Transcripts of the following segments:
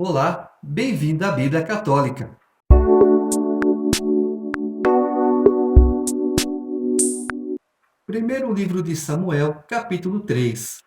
Olá, bem-vindo à Bíblia Católica. Primeiro livro de Samuel, capítulo 3.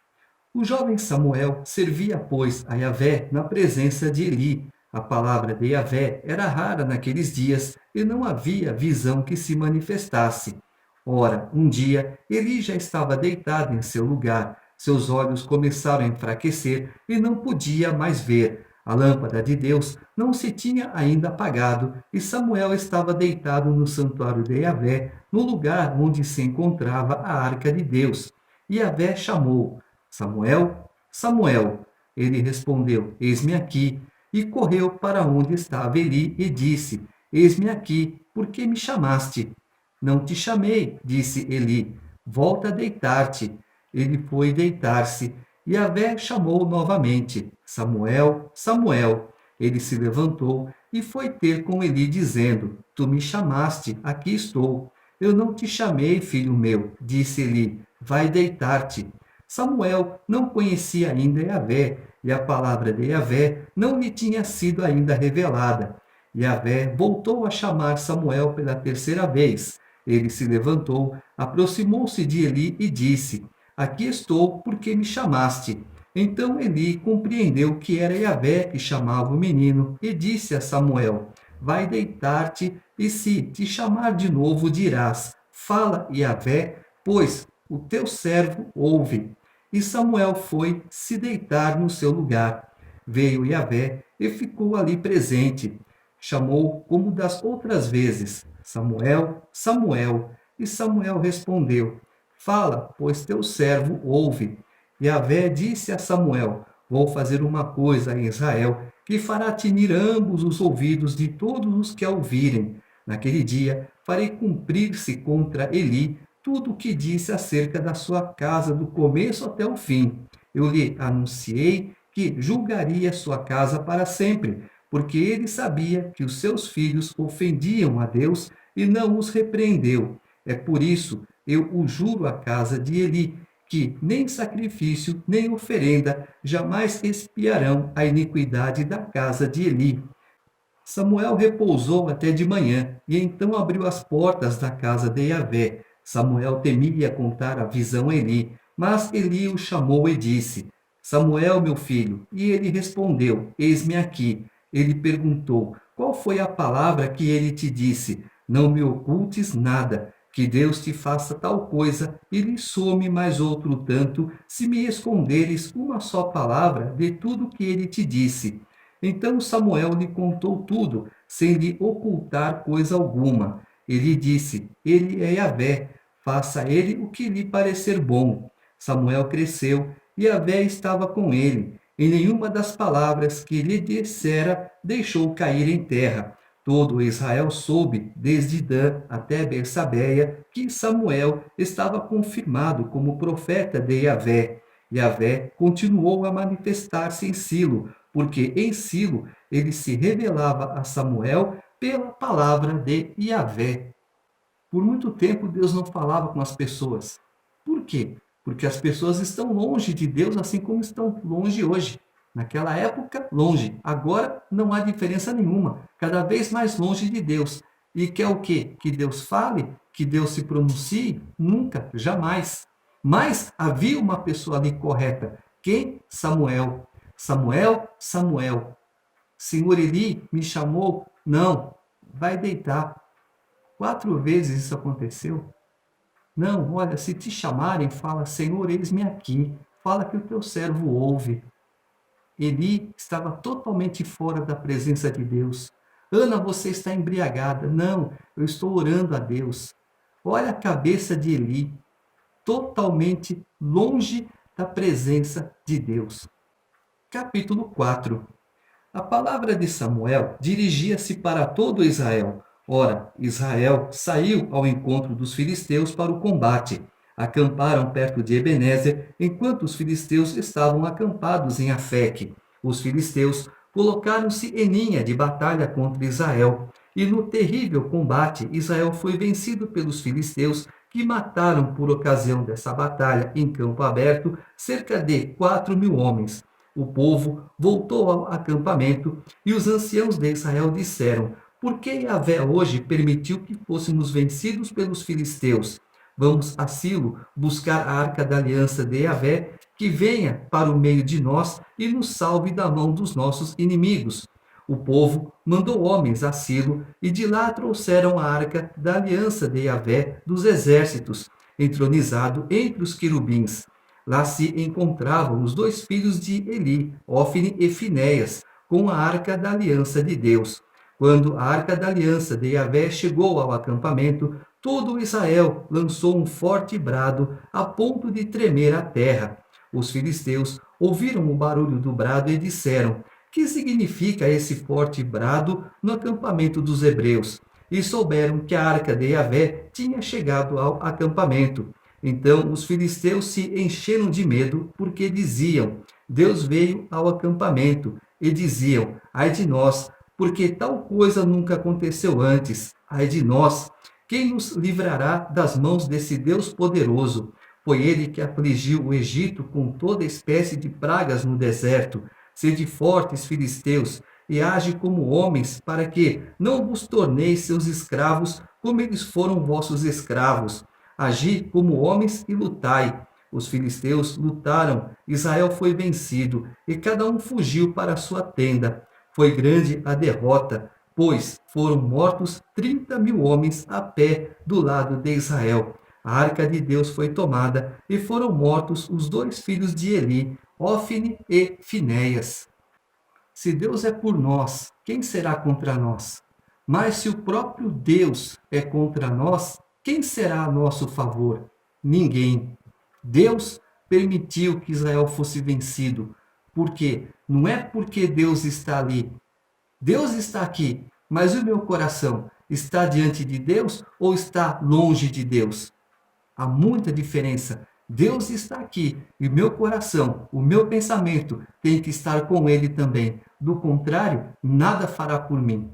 O jovem Samuel servia, pois, a Yahvé na presença de Eli. A palavra de Yahvé era rara naqueles dias e não havia visão que se manifestasse. Ora, um dia, Eli já estava deitado em seu lugar. Seus olhos começaram a enfraquecer e não podia mais ver. A lâmpada de Deus não se tinha ainda apagado e Samuel estava deitado no santuário de Yahvé, no lugar onde se encontrava a arca de Deus. E Yahvé chamou: Samuel, Samuel. Ele respondeu: Eis-me aqui. E correu para onde estava Eli e disse: Eis-me aqui, por que me chamaste? Não te chamei, disse Eli. Volta a deitar-te. Ele foi deitar-se. E Yahvé chamou novamente: Samuel, Samuel. Ele se levantou e foi ter com Eli, dizendo: Tu me chamaste, aqui estou. Eu não te chamei, filho meu, disse Eli. Vai deitar-te. Samuel não conhecia ainda Yahvé, e a palavra de Yahvé não lhe tinha sido ainda revelada. Yahvé voltou a chamar Samuel pela terceira vez. Ele se levantou, aproximou-se de Eli e disse: Aqui estou, porque me chamaste. Então Eli compreendeu que era Yahvé que chamava o menino e disse a Samuel: Vai deitar-te, e se te chamar de novo, dirás: Fala, Yahvé, pois o teu servo ouve. E Samuel foi se deitar no seu lugar. Veio Yahvé e ficou ali presente. Chamou como das outras vezes: Samuel, Samuel. E Samuel respondeu: Fala, pois teu servo ouve. Yahvé disse a Samuel: Vou fazer uma coisa em Israel que fará tinir ambos os ouvidos de todos os que a ouvirem. Naquele dia farei cumprir-se contra Eli tudo o que disse acerca da sua casa do começo até o fim. Eu lhe anunciei que julgaria sua casa para sempre, porque ele sabia que os seus filhos ofendiam a Deus e não os repreendeu. É por isso eu o juro à casa de Eli, que nem sacrifício nem oferenda jamais expiarão a iniquidade da casa de Eli. Samuel repousou até de manhã, e então abriu as portas da casa de Yahvé. Samuel temia contar a visão a Eli, mas Eli o chamou e disse: Samuel, meu filho. E ele respondeu: Eis-me aqui. Ele perguntou: Qual foi a palavra que ele te disse? Não me ocultes nada. Que Deus te faça tal coisa e lhe some mais outro tanto, se me esconderes uma só palavra de tudo que ele te disse. Então Samuel lhe contou tudo, sem lhe ocultar coisa alguma. Ele disse: Ele é Yahvé, faça ele o que lhe parecer bom. Samuel cresceu e Yahvé estava com ele. E nenhuma das palavras que lhe dissera deixou cair em terra. Todo Israel soube, desde Dan até Bersabeia, que Samuel estava confirmado como profeta de Yahvé. Yahvé continuou a manifestar-se em Silo, porque em Silo ele se revelava a Samuel pela palavra de Yahvé. Por muito tempo Deus não falava com as pessoas. Por quê? Porque as pessoas estão longe de Deus, assim como estão longe hoje. Naquela época, longe. Agora não há diferença nenhuma. Cada vez mais longe de Deus. E quer o quê? Que Deus fale? Que Deus se pronuncie? Nunca, jamais. Mas havia uma pessoa ali correta. Quem? Samuel. Samuel, Samuel. Senhor Eli me chamou? Não. Vai deitar. 4 vezes isso aconteceu. Não, olha, se te chamarem, fala: Senhor, eis-me aqui. Fala que o teu servo ouve. Eli estava totalmente fora da presença de Deus. Ana, você está embriagada. Não, eu estou orando a Deus. Olha a cabeça de Eli, totalmente longe da presença de Deus. Capítulo 4. A palavra de Samuel dirigia-se para todo Israel. Ora, Israel saiu ao encontro dos filisteus para o combate. Acamparam perto de Ebenezer, enquanto os filisteus estavam acampados em Afeque. Os filisteus colocaram-se em linha de batalha contra Israel. E no terrível combate, Israel foi vencido pelos filisteus, que mataram por ocasião dessa batalha em campo aberto cerca de 4.000 homens. O povo voltou ao acampamento e os anciãos de Israel disseram: Por que Yahvé hoje permitiu que fôssemos vencidos pelos filisteus? Vamos a Silo buscar a arca da aliança de Yahvé, que venha para o meio de nós e nos salve da mão dos nossos inimigos. O povo mandou homens a Silo e de lá trouxeram a arca da aliança de Yahvé dos exércitos, entronizado entre os querubins. Lá se encontravam os dois filhos de Eli, Ofne e Finéias, com a arca da aliança de Deus. Quando a arca da aliança de Yahvé chegou ao acampamento, todo Israel lançou um forte brado a ponto de tremer a terra. Os filisteus ouviram o barulho do brado e disseram: Que significa esse forte brado no acampamento dos hebreus? E souberam que a arca de Yahvé tinha chegado ao acampamento. Então os filisteus se encheram de medo, porque diziam: Deus veio ao acampamento. E diziam: Ai de nós, porque tal coisa nunca aconteceu antes. Ai de nós, quem nos livrará das mãos desse Deus poderoso? Foi ele que afligiu o Egito com toda espécie de pragas no deserto. Sede fortes, filisteus, e age como homens, para que não vos torneis seus escravos, como eles foram vossos escravos. Agi como homens e lutai. Os filisteus lutaram, Israel foi vencido, e cada um fugiu para a sua tenda. Foi grande a derrota, pois foram mortos 30.000 homens a pé do lado de Israel. A arca de Deus foi tomada, e foram mortos os dois filhos de Eli, Ofne e Finéias. Se Deus é por nós, quem será contra nós? Mas se o próprio Deus é contra nós, quem será a nosso favor? Ninguém. Deus permitiu que Israel fosse vencido. Por quê? Não é porque Deus está ali. Deus está aqui, mas o meu coração está diante de Deus ou está longe de Deus? Há muita diferença. Deus está aqui e o meu coração, o meu pensamento tem que estar com Ele também. Do contrário, nada fará por mim.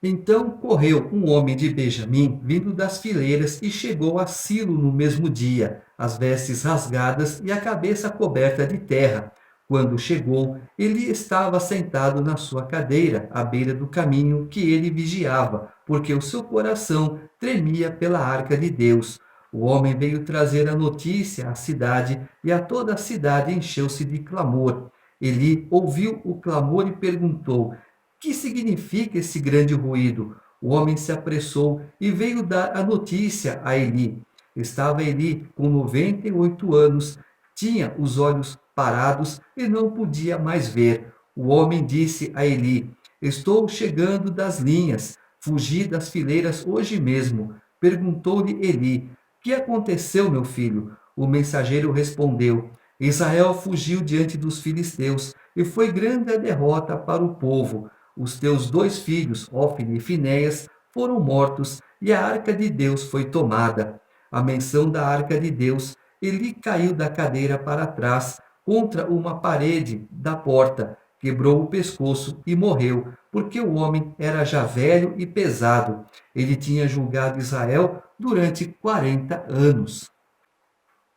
Então correu um homem de Benjamim, vindo das fileiras, e chegou a Silo no mesmo dia, as vestes rasgadas e a cabeça coberta de terra. Quando chegou, ele estava sentado na sua cadeira, à beira do caminho que ele vigiava, porque o seu coração tremia pela arca de Deus. O homem veio trazer a notícia à cidade, e a toda a cidade encheu-se de clamor. Eli ouviu o clamor e perguntou: Que significa esse grande ruído? O homem se apressou e veio dar a notícia a Eli. Estava Eli com 98 anos, tinha os olhos parados e não podia mais ver. O homem disse a Eli: Estou chegando das linhas, fugi das fileiras hoje mesmo. Perguntou-lhe Eli: Que aconteceu, meu filho? O mensageiro respondeu: Israel fugiu diante dos filisteus, e foi grande a derrota para o povo. Os teus dois filhos, Ofne e Finéias, foram mortos, e a arca de Deus foi tomada. A menção da arca de Deus, Eli caiu da cadeira para trás, contra uma parede da porta, quebrou o pescoço e morreu, porque o homem era já velho e pesado. Ele tinha julgado Israel durante 40 anos.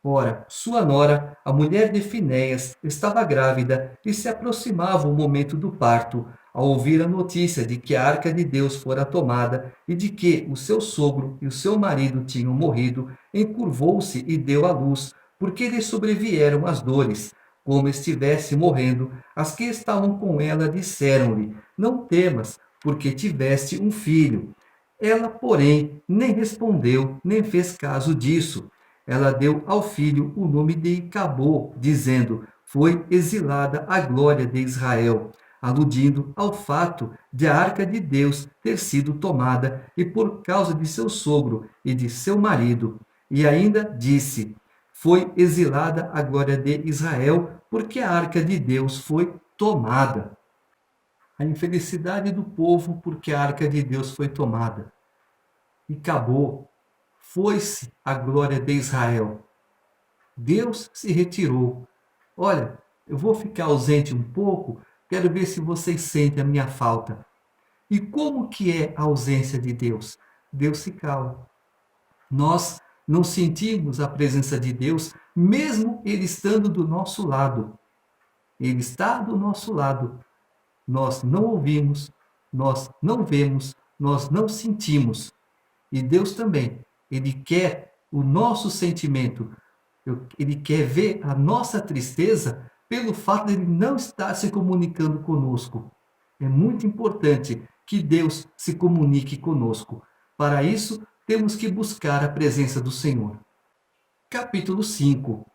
Ora, sua nora, a mulher de Finéias, estava grávida e se aproximava o momento do parto. Ao ouvir a notícia de que a arca de Deus fora tomada e de que o seu sogro e o seu marido tinham morrido, encurvou-se e deu à luz, porque lhe sobrevieram as dores. Como estivesse morrendo, as que estavam com ela disseram-lhe: Não temas, porque tiveste um filho. Ela, porém, nem respondeu, nem fez caso disso. Ela deu ao filho o nome de Icabô, dizendo: Foi exilada a glória de Israel, aludindo ao fato de a arca de Deus ter sido tomada e por causa de seu sogro e de seu marido. E ainda disse: Foi exilada a glória de Israel, porque a arca de Deus foi tomada. A infelicidade do povo porque a arca de Deus foi tomada. E acabou. Foi-se a glória de Israel. Deus se retirou. Olha, eu vou ficar ausente um pouco, quero ver se vocês sentem a minha falta. E como que é a ausência de Deus? Deus se cala. Nós não sentimos a presença de Deus, mesmo Ele estando do nosso lado. Ele está do nosso lado. Nós não ouvimos, nós não vemos, nós não sentimos. E Deus também, Ele quer o nosso sentimento, Ele quer ver a nossa tristeza pelo fato de Ele não estar se comunicando conosco. É muito importante que Deus se comunique conosco. Para isso, temos que buscar a presença do Senhor. Capítulo 5.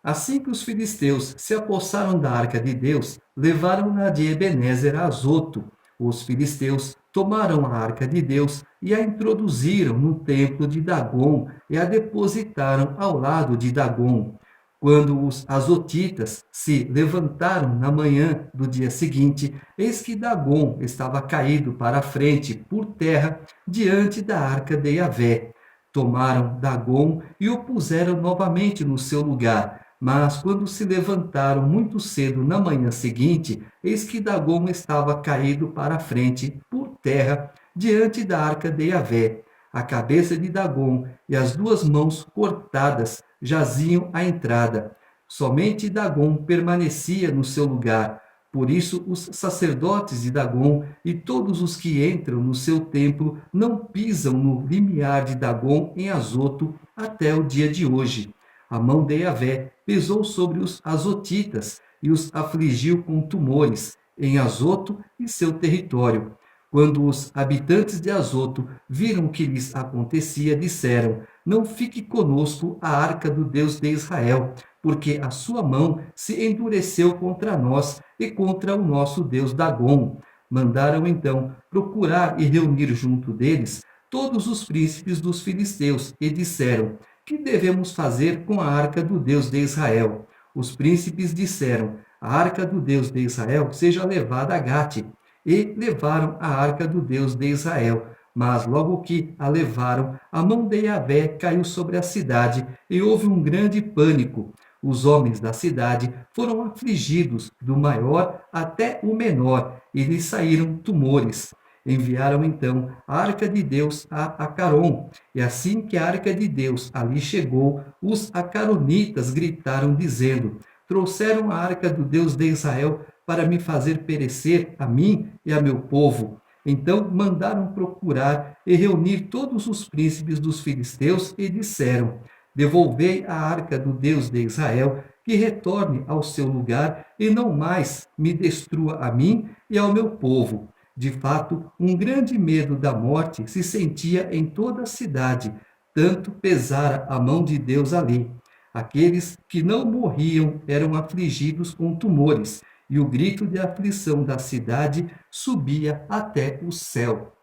Assim que os filisteus se apossaram da arca de Deus, levaram-na de Ebenezer a Azoto. Os filisteus tomaram a arca de Deus e a introduziram no templo de Dagom e a depositaram ao lado de Dagom. Quando os azotitas se levantaram na manhã do dia seguinte, eis que Dagom estava caído para a frente por terra diante da arca de Yahvé. Tomaram Dagom e o puseram novamente no seu lugar. Mas quando se levantaram muito cedo na manhã seguinte, eis que Dagom estava caído para a frente por terra diante da arca de Yahvé. A cabeça de Dagom e as duas mãos cortadas jaziam à entrada. Somente Dagom permanecia no seu lugar. Por isso, os sacerdotes de Dagom e todos os que entram no seu templo não pisam no limiar de Dagom em Azoto até o dia de hoje. A mão de Yahvé pesou sobre os azotitas e os afligiu com tumores em Azoto e seu território. Quando os habitantes de Azoto viram o que lhes acontecia, disseram: Não fique conosco a arca do Deus de Israel, porque a sua mão se endureceu contra nós e contra o nosso Deus Dagom. Mandaram então procurar e reunir junto deles todos os príncipes dos filisteus e disseram: Que devemos fazer com a arca do Deus de Israel? Os príncipes disseram: A arca do Deus de Israel seja levada a Gate. E levaram a arca do Deus de Israel. Mas logo que a levaram, a mão de Yahvé caiu sobre a cidade e houve um grande pânico. Os homens da cidade foram afligidos, do maior até o menor, e lhes saíram tumores. Enviaram então a arca de Deus a Acaron, e assim que a arca de Deus ali chegou, os acaronitas gritaram, dizendo: Trouxeram a arca do Deus de Israel para me fazer perecer a mim e a meu povo. Então mandaram procurar e reunir todos os príncipes dos filisteus e disseram: Devolvei a arca do Deus de Israel, que retorne ao seu lugar e não mais me destrua a mim e ao meu povo. De fato, um grande medo da morte se sentia em toda a cidade, tanto pesara a mão de Deus ali. Aqueles que não morriam eram afligidos com tumores, e o grito de aflição da cidade subia até o céu.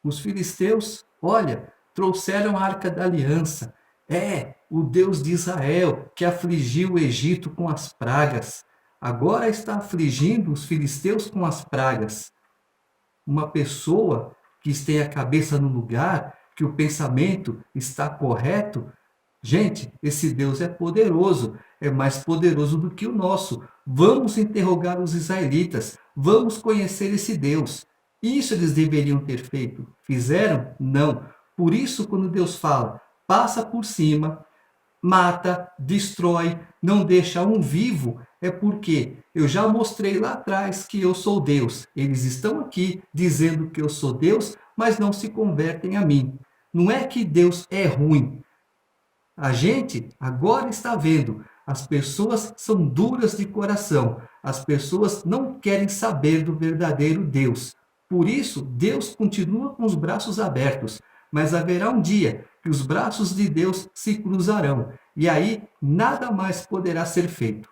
Os filisteus, olha, trouxeram a arca da aliança. É, o Deus de Israel que afligiu o Egito com as pragas. Agora está afligindo os filisteus com as pragas. Uma pessoa que tem a cabeça no lugar, que o pensamento está correto, gente, esse Deus é poderoso, é mais poderoso do que o nosso. Vamos interrogar os israelitas, vamos conhecer esse Deus. Isso eles deveriam ter feito. Fizeram? Não. Por isso, quando Deus fala, passa por cima, mata, destrói, não deixa um vivo, é porque eu já mostrei lá atrás que eu sou Deus. Eles estão aqui dizendo que eu sou Deus, mas não se convertem a mim. Não é que Deus é ruim. A gente agora está vendo, as pessoas são duras de coração, as pessoas não querem saber do verdadeiro Deus. Por isso, Deus continua com os braços abertos, mas haverá um dia que os braços de Deus se cruzarão, e aí nada mais poderá ser feito.